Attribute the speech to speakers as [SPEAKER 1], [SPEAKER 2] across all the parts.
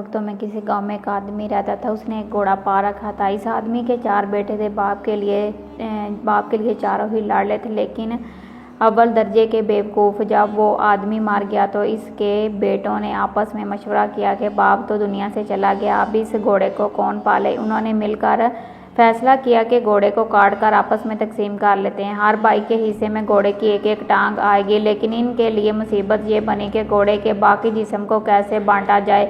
[SPEAKER 1] वक्तों में किसी गांव में एक आदमी रहता था। उसने एक घोड़ा पा रखा था। इस आदमी के 4 बेटे थे। बाप के लिए चारों ही लाडले थे, लेकिन अव्वल दर्जे के बेवकूफ़। जब वो आदमी मार गया तो इसके बेटों ने आपस में मशवरा किया कि बाप तो दुनिया से चला गया, अब इस घोड़े को कौन पाले। उन्होंने मिलकर फैसला किया कि घोड़े को काट कर आपस में तकसीम कर लेते हैं। हर भाई के हिस्से में घोड़े की एक एक टांग आएगी, लेकिन इनके लिए मुसीबत ये बनी कि घोड़े के बाकी जिस्म को कैसे बांटा जाए।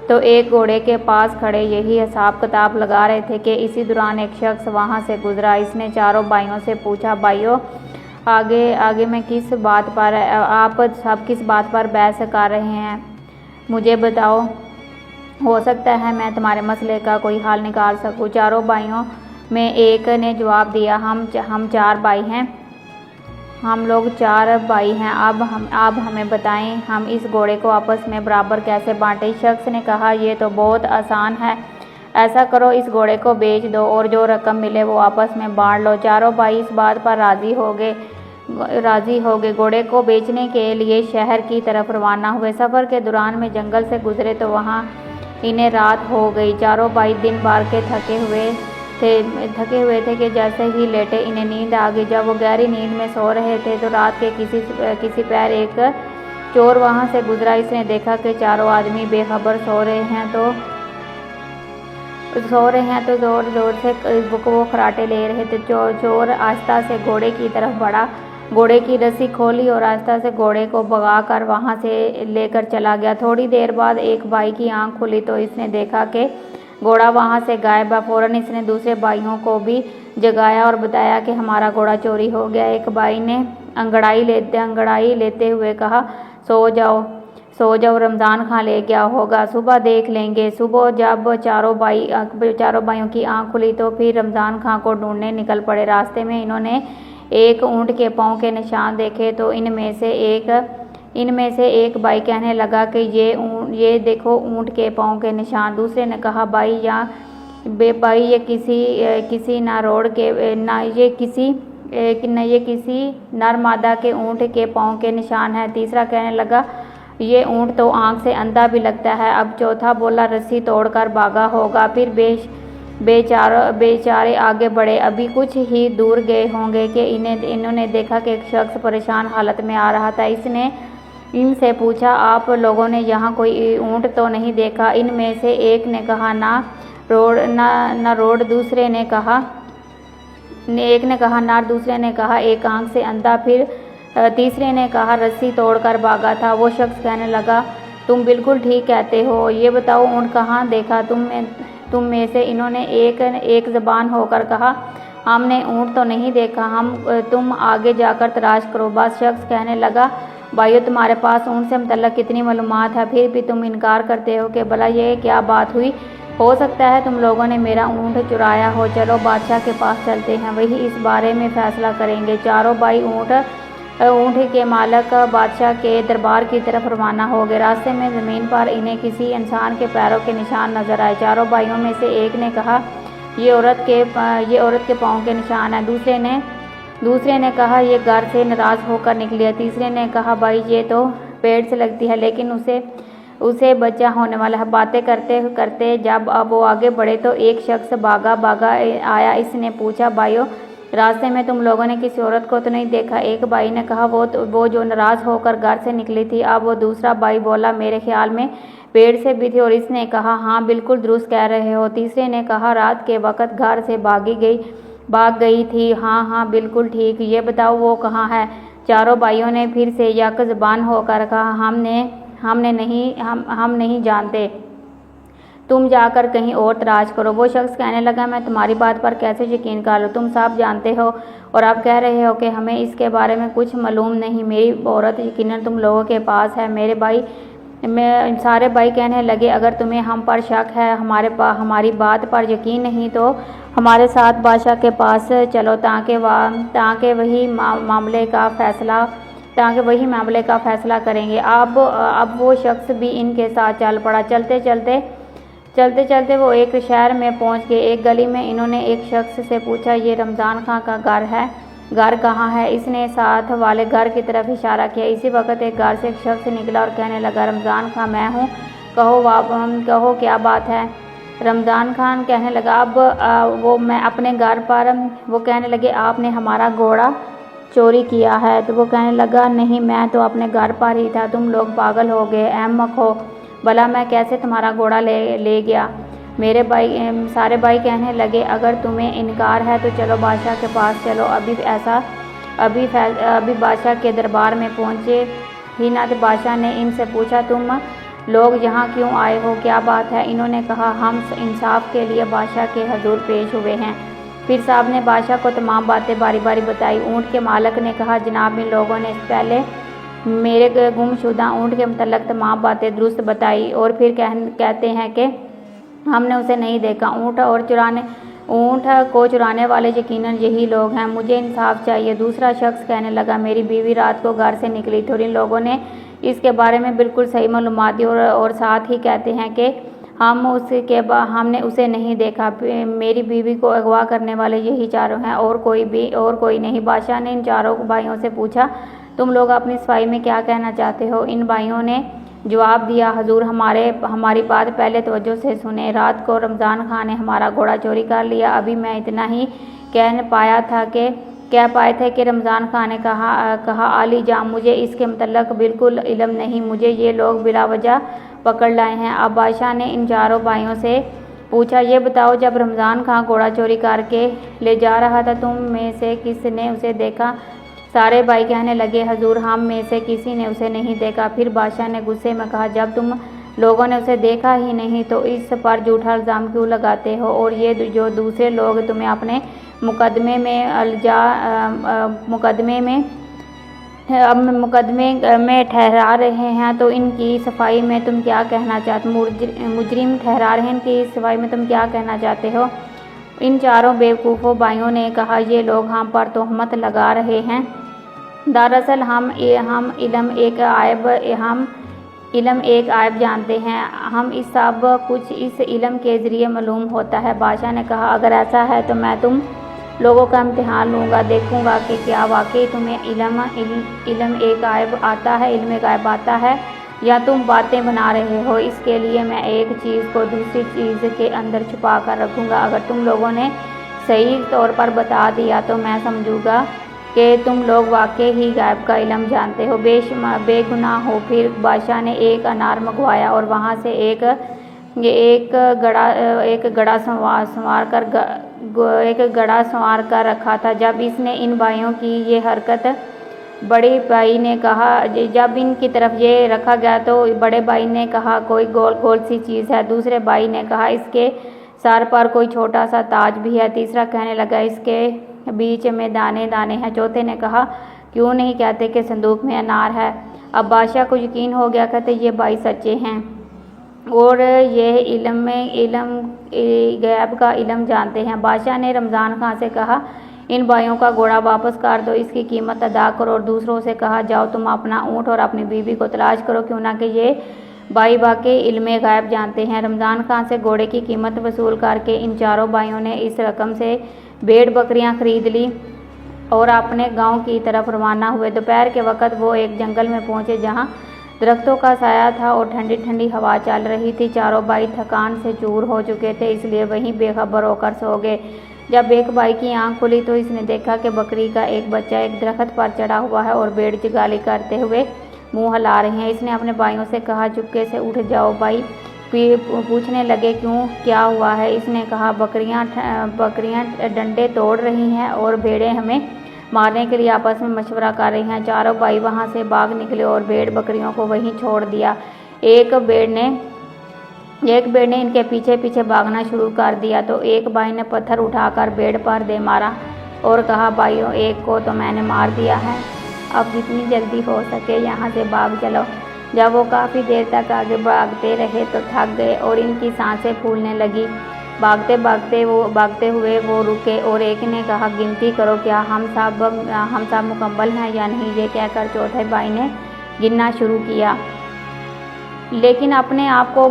[SPEAKER 1] तो एक घोड़े के पास खड़े यही हिसाब किताब लगा रहे थे कि इसी दौरान एक शख्स वहां से गुजरा। इसने चारों भाइयों से पूछा, भाइयों आगे मैं किस बात पर, आप सब किस बात पर बहस कर रहे हैं, मुझे बताओ, हो सकता है मैं तुम्हारे मसले का कोई हल निकाल सकूं। चारों भाइयों में एक ने जवाब दिया, हम 4 भाई हैं, हम लोग 4 भाई हैं। अब हमें बताएं, हम इस घोड़े को आपस में बराबर कैसे बांटें। शख्स ने कहा, ये तो बहुत आसान है, ऐसा करो इस घोड़े को बेच दो और जो रकम मिले वो आपस में बांट लो। चारों भाई इस बात पर राजी हो गए। घोड़े को बेचने के लिए शहर की तरफ रवाना हुए। सफ़र के दौरान में जंगल से गुजरे तो वहाँ इन्हें रात हो गई। चारों भाई दिन भर के थके हुए थे कि जैसे ही लेटे इन्हें नींद आ गई। जब वो गहरी नींद में सो रहे थे तो रात के किसी पैर एक चोर वहां से गुजरा। इसने देखा कि चारों आदमी बेखबर सो रहे हैं तो जोर जोर से वो खराटे ले रहे थे। चोर आस्ता से घोड़े की तरफ बढ़ा, घोड़े की रस्सी खोली और आस्ता से घोड़े को भगा कर वहाँ से लेकर चला गया। थोड़ी देर बाद एक भाई की आंख खुली तो इसने देखा कि घोड़ा वहाँ से गायब है। फौरन इसने दूसरे भाइयों को भी जगाया और बताया कि हमारा घोड़ा चोरी हो गया। एक भाई ने अंगड़ाई लेते हुए कहा, सो जाओ, रमज़ान खां ले गया होगा, सुबह देख लेंगे। सुबह जब चारों भाइयों की आंख खुली तो फिर रमज़ान खां को ढूंढने निकल पड़े। रास्ते में इन्होंने एक ऊँट के पाँव के निशान देखे तो इनमें से एक भाई कहने लगा कि ये देखो ऊँट के पाँव के निशान। दूसरे ने कहा, भाई ये किसी नर मादा के ऊँट के पाँव के निशान है। तीसरा कहने लगा, ये ऊँट तो आँख से अंधा भी लगता है। अब चौथा बोला, रस्सी तोड़कर भागा होगा। फिर बेचारे आगे बढ़े। अभी कुछ ही दूर गए होंगे कि इन्होंने देखा कि एक शख्स परेशान हालत में आ रहा था। इसने इनसे पूछा, आप लोगों ने यहाँ कोई ऊँट तो नहीं देखा? इनमें से एक ने कहा, ना रोड। दूसरे ने कहा नार। दूसरे ने कहा, एक आंख से अंधा। फिर तीसरे ने कहा, रस्सी तोड़कर भागा था। वो शख्स कहने लगा, तुम बिल्कुल ठीक कहते हो, ये बताओ ऊँट कहाँ देखा तुम में से? इन्होंने एक ज़बान होकर कहा, हमने ऊँट तो नहीं देखा, तुम आगे जाकर तलाश करो। बस शख्स कहने लगा, भाइयों तुम्हारे पास ऊँट से मुतल्लक कितनी मालूमात है, फिर भी तुम इनकार करते हो कि भला ये क्या बात हुई? हो सकता है तुम लोगों ने मेरा ऊँट चुराया हो। चलो बादशाह के पास चलते हैं, वही इस बारे में फैसला करेंगे। चारों भाई ऊँट के मालिक बादशाह के दरबार की तरफ रवाना हो गए। रास्ते में ज़मीन पर इन्हें किसी इंसान के पैरों के निशान नजर आए। चारों भाइयों में से एक ने कहा, ये औरत के पाँव के निशान है। दूसरे ने कहा, ये घर से नाराज़ होकर निकली है। तीसरे ने कहा, भाई ये तो पेड़ से लगती है, लेकिन उसे बच्चा होने वाला है। बातें करते करते जब अब वो आगे बढ़े तो एक शख्स भागा आया। इसने पूछा, भाइयों रास्ते में तुम लोगों ने किसी औरत को तो नहीं देखा? एक भाई ने कहा, वो जो नाराज़ होकर घर से निकली थी। अब वो दूसरा भाई बोला, मेरे ख्याल में पेड़ से भी थी। और इसने कहा, हाँ बिल्कुल दुरुस्त कह रहे हो। तीसरे ने कहा, रात के वक्त घर से भाग गई थी। हाँ बिल्कुल ठीक, ये बताओ वो कहाँ है? चारों भाइयों ने फिर से यक ज़बान होकर कहा, हम नहीं जानते, तुम जाकर कहीं और तलाश करो। वो शख्स कहने लगा, मैं तुम्हारी बात पर कैसे यकीन कर लूँ? तुम सब जानते हो और आप कह रहे हो कि हमें इसके बारे में कुछ मालूम नहीं। मेरी औरत यकीनन तुम लोगों के पास है। सारे भाई कहने लगे, अगर तुम्हें हम पर शक है, हमारी बात पर यकीन नहीं तो हमारे साथ बादशाह के पास चलो ताकि वही मामले का फैसला करेंगे। अब वो शख्स भी इनके साथ चल पड़ा। चलते चलते वो एक शहर में पहुंच गए। एक गली में इन्होंने एक शख्स से पूछा, ये रमज़ान खां का घर कहाँ है? इसने साथ वाले घर की तरफ इशारा किया। इसी वक्त एक घर से एक शख्स निकला और कहने लगा, रमज़ान खां मैं हूँ, कहो क्या बात है। रमज़ान खान कहने लगा अब वो मैं अपने घर पर, वो कहने लगे आपने हमारा घोड़ा चोरी किया है। तो वो कहने लगा नहीं, मैं तो अपने घर पर ही था, तुम लोग पागल हो गए, अहमक हो, भला मैं कैसे तुम्हारा घोड़ा ले गया। मेरे भाई सारे भाई कहने लगे अगर तुम्हें इनकार है तो चलो बादशाह के पास चलो। अभी बादशाह के दरबार में पहुँचे ही ना तो बादशाह ने इनसे पूछा तुम लोग यहाँ क्यों आए हो, क्या बात है। इन्होंने कहा हम इंसाफ के लिए बादशाह के हजूर पेश हुए हैं। फिर साहब ने बादशाह को तमाम बातें बारी बारी बताई। ऊँट के मालिक ने कहा जनाब इन लोगों ने पहले मेरे गुमशुदा ऊँट के मतलब तमाम बातें दुरुस्त बताई और फिर कहते हैं कि हमने उसे नहीं देखा। ऊँट को चुराने वाले यकीनन यही लोग हैं, मुझे इंसाफ चाहिए। दूसरा शख्स कहने लगा मेरी बीवी रात को घर से निकली थी और इन लोगों ने इसके बारे में बिल्कुल सही मालूमात दी और साथ ही कहते हैं कि हमने उसे नहीं देखा। मेरी बीवी को अगवा करने वाले यही चारों हैं और कोई नहीं। बादशाह ने इन चारों भाइयों से पूछा तुम लोग अपनी सफाई में क्या कहना चाहते हो। इन भाइयों ने जवाब दिया हजूर हमारी बात पहले तवज्जो से सुने। रात को रमज़ान खान ने हमारा घोड़ा चोरी कर लिया। अभी मैं इतना ही कह पाए थे कि रमज़ान खान ने कहा आली जान मुझे इसके मतलब बिल्कुल इल्म नहीं, मुझे ये लोग बिला वजह पकड़ लाए हैं। अब बादशाह ने इन चारों भाइयों से पूछा ये बताओ जब रमज़ान खान घोड़ा चोरी करके ले जा रहा था तुम में से किसने उसे देखा। सारे भाई कहने लगे हजूर हम में से किसी ने उसे नहीं देखा। फिर बादशाह ने गुस्से में कहा जब तुम लोगों ने उसे देखा ही नहीं तो इस पर झूठा इल्ज़ाम क्यों लगाते हो और ये जो दूसरे लोग तुम्हें अपने मुकदमे में ठहरा रहे हैं तो इनकी सफाई में तुम क्या कहना चाहते मुजरिम ठहरा रहे हैं, इनकी सफाई में तुम क्या कहना चाहते हो। इन चारों बेवकूफ़ों भाइयों ने कहा ये लोग हम पर तोहमत लगा रहे हैं। दरअसल हम इल्म एक आयब जानते हैं, हम इस सब कुछ इस इल्म के ज़रिए मालूम होता है। बादशाह ने कहा अगर ऐसा है तो मैं तुम लोगों का इम्तिहान लूँगा, देखूँगा कि क्या वाकई तुम्हें इल्म एक आयब आता है या तुम बातें बना रहे हो। इसके लिए मैं एक चीज़ को दूसरी चीज़ के अंदर छुपा कर रखूँगा। अगर तुम लोगों ने सही तौर पर बता दिया तो मैं समझूँगा कि तुम लोग वाकई ही गायब का इल्म जानते हो, बेगुनाह हो। फिर बादशाह ने एक अनार मंगवाया और वहाँ से एक गड़ा संवार कर रखा था। जब इसने इन भाइयों की ये हरकत बड़े भाई ने कहा जब इनकी तरफ ये रखा गया तो बड़े भाई ने कहा कोई गोल गोल सी चीज़ है। दूसरे भाई ने कहा इसके सर पर कोई छोटा सा ताज भी है। तीसरा कहने लगा इसके बीच में दाने दाने हैं। चौथे ने कहा क्यों नहीं कहते कि संदूक में अनार है। अब बादशाह को यकीन हो गया, कहते ये भाई सच्चे हैं और ये गैब का इल्म जानते हैं। बादशाह ने रमज़ान खान से कहा इन भाइयों का घोड़ा वापस कर दो, इसकी कीमत अदा करो। और दूसरों से कहा जाओ तुम अपना ऊँट और अपनी बीवी को तलाश करो, क्यों ना कि ये भाई वाकई इल्म गायब जानते हैं। रमज़ान खान से घोड़े की कीमत वसूल करके इन चारों भाइयों ने इस रकम से भेड़ बकरियां खरीद ली और अपने गांव की तरफ रवाना हुए। दोपहर के वक्त वो एक जंगल में पहुंचे जहां दरख्तों का साया था और ठंडी ठंडी हवा चल रही थी। चारों भाई थकान से चूर हो चुके थे, इसलिए वहीं बेखबर होकर सो गए। जब एक भाई की आंख खुली तो इसने देखा कि बकरी का एक बच्चा एक दरख्त पर चढ़ा हुआ है और भेड़ चगाली करते हुए मुंह हिला रहे हैं। इसने अपने भाइयों से कहा चुपके से उठ जाओ। भाई पूछने लगे क्यों, क्या हुआ है। इसने कहा बकरियां डंडे तोड़ रही हैं और भेड़ें हमें मारने के लिए आपस में मशवरा कर रही हैं। चारों भाई वहां से भाग निकले और भेड़ बकरियों को वहीं छोड़ दिया। एक भेड़ ने इनके पीछे पीछे भागना शुरू कर दिया तो एक भाई ने पत्थर उठाकर भेड़ पर दे मारा और कहा भाइयों एक को तो मैंने मार दिया है, अब जितनी जल्दी हो सके यहाँ से भाग चलो। जब वो काफ़ी देर तक आगे भागते रहे तो थक गए और इनकी सांसें फूलने लगी। भागते हुए वो रुके और एक ने कहा गिनती करो, क्या हम सब मुकम्मल हैं या नहीं। ये कहकर चौथे भाई ने गिनना शुरू किया लेकिन अपने आप को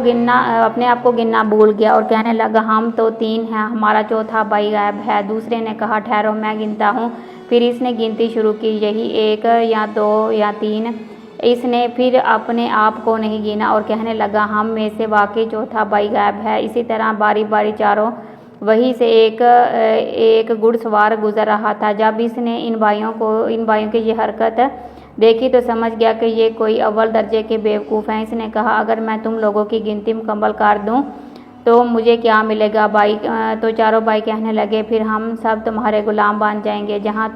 [SPEAKER 1] गिनना भूल गया और कहने लगा हम तो 3 हैं, हमारा चौथा भाई गायब है। दूसरे ने कहा ठहरो मैं गिनता हूँ। फिर इसने गिनती शुरू की, यही 1 या 2 या 3। इसने फिर अपने आप को नहीं गिना और कहने लगा, हम में से वाकई चौथा भाई गायब है। इसी तरह बारी बारी चारों वहीं से एक घुड़सवार गुजर रहा था। जब इसने इन भाइयों की ये हरकत देखी तो समझ गया कि ये कोई अव्वल दर्जे के बेवकूफ़ हैं। इसने कहा, अगर मैं तुम लोगों की गिनती मुकम्मल कर दूं तो मुझे क्या मिलेगा? तो चारों भाई कहने लगे, फिर हम सब तुम्हारे गुलाम बन जाएंगे। जहाँ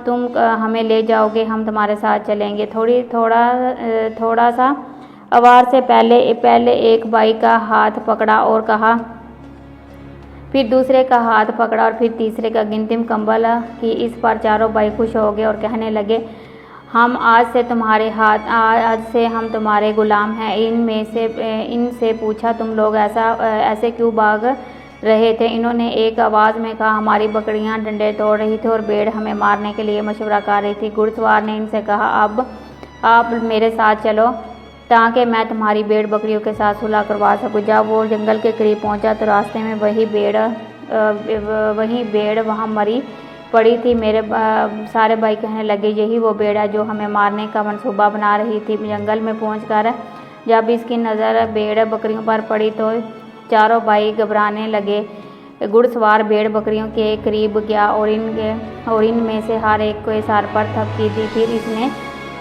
[SPEAKER 1] तुम हमें ले जाओगे हम तुम्हारे साथ चलेंगे। थोड़ा सा अवार से पहले एक भाई का हाथ पकड़ा और कहा, फिर दूसरे का हाथ पकड़ा और फिर तीसरे का। गिनती मुकम्मल की। इस पर चारों भाई खुश हो गए और कहने लगे, आज से हम तुम्हारे गुलाम हैं। इनसे पूछा, तुम लोग ऐसे क्यों भाग रहे थे? इन्होंने एक आवाज़ में कहा, हमारी बकरियां डंडे तोड़ रही थी और भेड़ हमें मारने के लिए मशवरा कर रही थी। घुड़सवार ने इनसे कहा, अब आप मेरे साथ चलो ताकि मैं तुम्हारी भेड़ बकरियों के साथ सुलह करवा सकूं। जब वो जंगल के करीब पहुंचा तो रास्ते में वही भेड़ वहां मरी पड़ी थी। मेरे सारे भाई कहने लगे, यही वो भेड़ है जो हमें मारने का मंसूबा बना रही थी। जंगल में पहुंचकर जब इसकी नज़र भेड़ बकरियों पर पड़ी तो चारों भाई घबराने लगे। घुड़सवार भेड़ बकरियों के करीब गया और इनमें से हर एक को इशारे पर थपकी दी। फिर इसने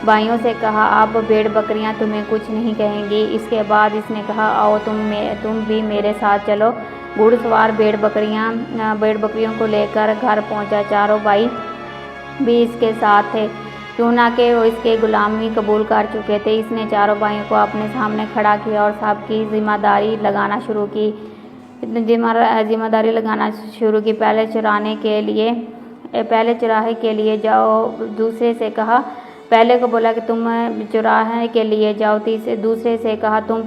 [SPEAKER 1] भाइयों से कहा, अब भेड़ बकरियां तुम्हें कुछ नहीं कहेंगी। इसके बाद इसने कहा, आओ तुम भी मेरे साथ चलो। घुड़सवार भेड़ बकरियों को लेकर घर पहुंचा। चारों भाई भी इसके साथ थे, क्यों ना कि वो इसके गुलामी कबूल कर चुके थे। इसने चारों भाइयों को अपने सामने खड़ा किया और सबकी जिम्मेदारी लगाना शुरू की। पहले चौराहे के लिए जाओ, दूसरे से कहा, पहले को बोला कि तुम चौराहे के लिए जाओ। दूसरे से कहा, तुम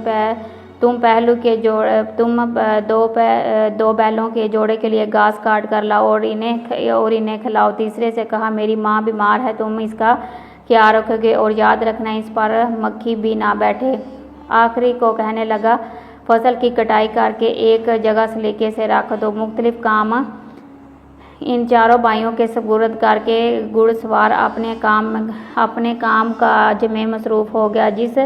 [SPEAKER 1] दो बैलों के जोड़े के लिए घास काट कर लाओ और इन्हें खिलाओ। तीसरे से कहा, मेरी माँ बीमार है, तुम इसका ख्याल रखोगे और याद रखना इस पर मक्खी भी ना बैठे। आखिरी को कहने लगा, फसल की कटाई करके एक जगह सलीके से रख दो। मुख्तलिफ काम इन चारों भाइयों के सुपुर्द करके घुड़सवार अपने काम काज में मसरूफ़ हो गया। जिस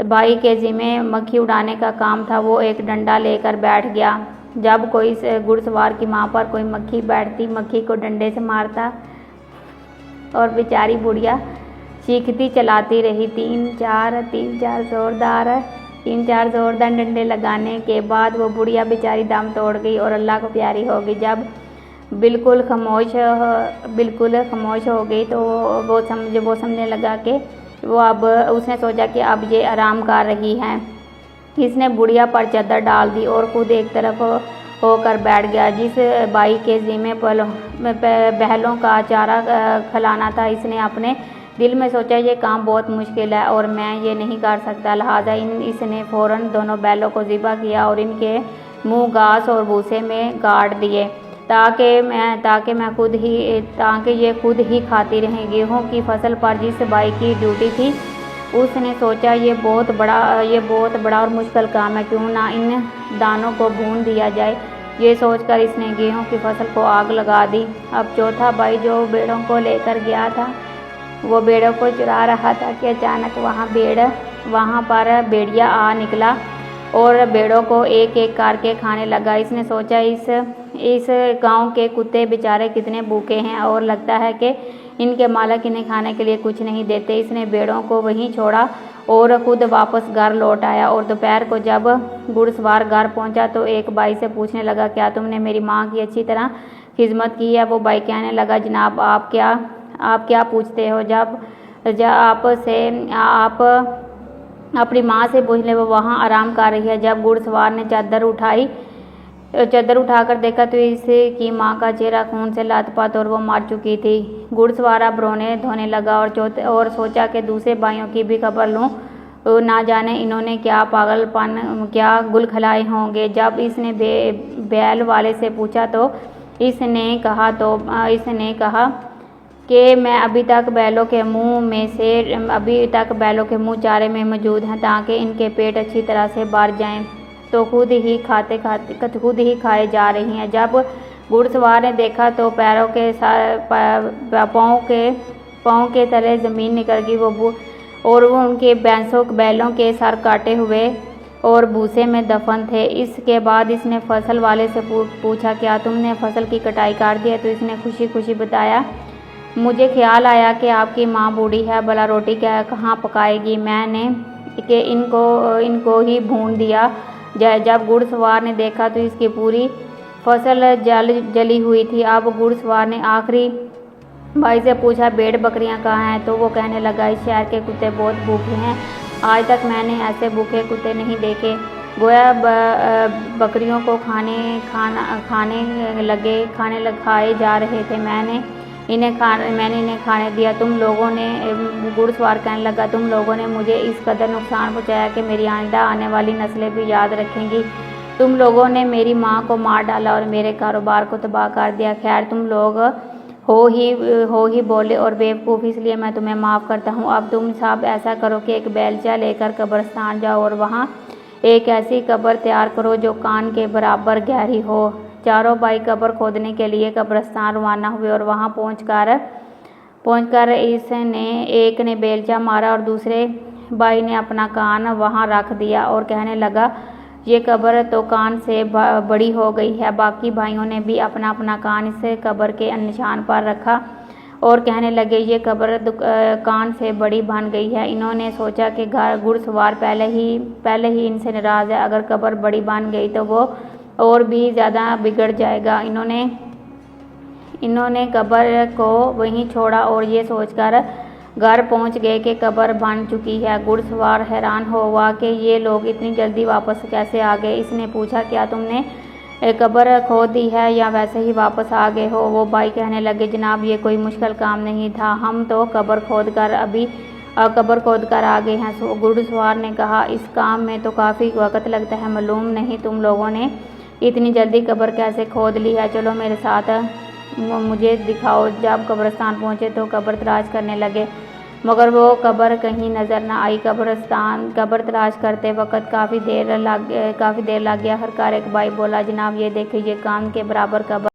[SPEAKER 1] भाई के ज़िम्मे मक्खी उड़ाने का काम था वो एक डंडा लेकर बैठ गया। जब कोई घुड़सवार की माँ पर कोई मक्खी बैठती, मक्खी को डंडे से मारता और बेचारी बुढ़िया चीखती चलाती रही। तीन चार जोरदार डंडे लगाने के बाद वो बुढ़िया बेचारी दम तोड़ गई और अल्लाह को प्यारी हो गई। जब बिल्कुल खामोश हो गई तो वो समझने लगा कि उसने सोचा कि अब ये आराम कर रही है। इसने बुढ़िया पर चादर डाल दी और खुद एक तरफ होकर बैठ गया। जिस भाई के ज़िम्मे बैलों का चारा खिलाना था, इसने अपने दिल में सोचा, ये काम बहुत मुश्किल है और मैं ये नहीं कर सकता। लिहाजा इसने फ़ौरन दोनों बैलों को ज़िबा किया और इनके मुंह घास और भूसे में गाड़ दिए ताकि ये खुद ही खाती रहें। गेहूं की फसल पर जिस भाई की ड्यूटी थी, उसने सोचा, ये बहुत बड़ा और मुश्किल काम है, क्यों ना इन दानों को भून दिया जाए। ये सोचकर इसने गेहूं की फसल को आग लगा दी। अब चौथा भाई जो भेड़ों को लेकर गया था, वो भेड़ों को चुरा रहा था कि अचानक वहाँ पर भेड़िया आ निकला और भेड़ों को एक एक करके खाने लगा। इसने सोचा, इस गांव के कुत्ते बेचारे कितने भूखे हैं और लगता है कि इनके मालिक इन्हें खाने के लिए कुछ नहीं देते। इसने भेड़ों को वहीं छोड़ा और खुद वापस घर लौट आया। और दोपहर को जब घुड़सवार घर पहुंचा तो एक भाई से पूछने लगा, क्या तुमने मेरी माँ की अच्छी तरह खिदमत की है? वो भाई कहने लगा, जनाब आप क्या पूछते हो? जब आप अपनी माँ से पूछ ले, वो वहाँ आराम कर रही है। जब घुड़सवार ने चादर उठाकर देखा तो इसकी माँ का चेहरा खून से लथपथ और वो मर चुकी थी। घुड़सवार अब रोने धोने लगा और सोचा कि दूसरे भाइयों की भी खबर लूँ, ना जाने इन्होंने क्या गुल खिलाए होंगे। जब इसने बैल वाले से पूछा तो इसने कहा कि मैं अभी तक बैलों के मुंह चारे में मौजूद हैं ताकि इनके पेट अच्छी तरह से भर जाएं, तो खुद ही खाए जा रही हैं। जब घुड़सवार ने देखा तो पाँव के तले ज़मीन निकल गई और वो उनके बैलों के सर काटे हुए और भूसे में दफन थे। इसके बाद इसने फसल वाले से पूछा, क्या तुमने फसल की कटाई कर दी है? तो इसने खुशी खुशी बताया, मुझे ख्याल आया कि आपकी माँ बूढ़ी है, भला रोटी क्या कहाँ पकाएगी, मैंने कि इनको ही भून दिया जाए। जब घुड़सवार ने देखा तो इसकी पूरी फसल जली हुई थी। अब घुड़सवार ने आखिरी भाई से पूछा, भेड़ बकरियां कहाँ हैं? तो वो कहने लगा, इस शहर के कुत्ते बहुत भूखे हैं, आज तक मैंने ऐसे भूखे कुत्ते नहीं देखे। गोया बकरियों को खाए जा रहे थे, मैंने इन्हें खाने दिया। तुम लोगों ने, घुड़सवार कहने लगा, तुम लोगों ने मुझे इस कदर नुकसान पहुंचाया कि मेरी आइंदा आने वाली नस्लें भी याद रखेंगी। तुम लोगों ने मेरी माँ को मार डाला और मेरे कारोबार को तबाह कर दिया। खैर, तुम लोग हो ही बोले और बेवकूफ़, इसलिए मैं तुम्हें माफ़ करता हूँ। अब तुम सब ऐसा करो कि एक बेलचा लेकर कब्रिस्तान जाओ और वहाँ एक ऐसी कब्र तैयार करो जो कान के बराबर गहरी हो। चारों भाई कब्र खोदने के लिए कब्रिस्तान रवाना हुए और वहाँ पहुंचकर एक ने बेलचा मारा और दूसरे भाई ने अपना कान वहाँ रख दिया और कहने लगा, ये कब्र तो कान से बड़ी हो गई है। बाकी भाइयों ने भी अपना अपना कान इस कब्र के निशान पर रखा और कहने लगे, ये कब्र कान से बड़ी बन गई है। इन्होंने सोचा कि घुड़सवार पहले ही इनसे नाराज़ है, अगर कब्र बड़ी बन गई तो वो और भी ज़्यादा बिगड़ जाएगा। इन्होंने कब्र को वहीं छोड़ा और ये सोचकर घर पहुंच गए कि कब्र बन चुकी है। घुड़सवार हैरान हुआ कि ये लोग इतनी जल्दी वापस कैसे आ गए। इसने पूछा, क्या तुमने कब्र खोद दी है या वैसे ही वापस आ गए हो? वो भाई कहने लगे, जनाब ये कोई मुश्किल काम नहीं था, हम तो कब्र खोद कर आ गए हैं। घुड़सवार ने कहा, इस काम में तो काफ़ी वक्त लगता है, मालूम नहीं तुम लोगों ने इतनी जल्दी कब्र कैसे खोद ली है। चलो मेरे साथ, मुझे दिखाओ। जब कब्रिस्तान पहुँचे तो कब्र तलाश करने लगे, मगर वो कब्र कहीं नज़र न आई। कब्र तलाश करते वक्त काफ़ी देर लग गया। आखिरकार एक भाई बोला, जनाब ये देखिए, ये कान के बराबर कब्र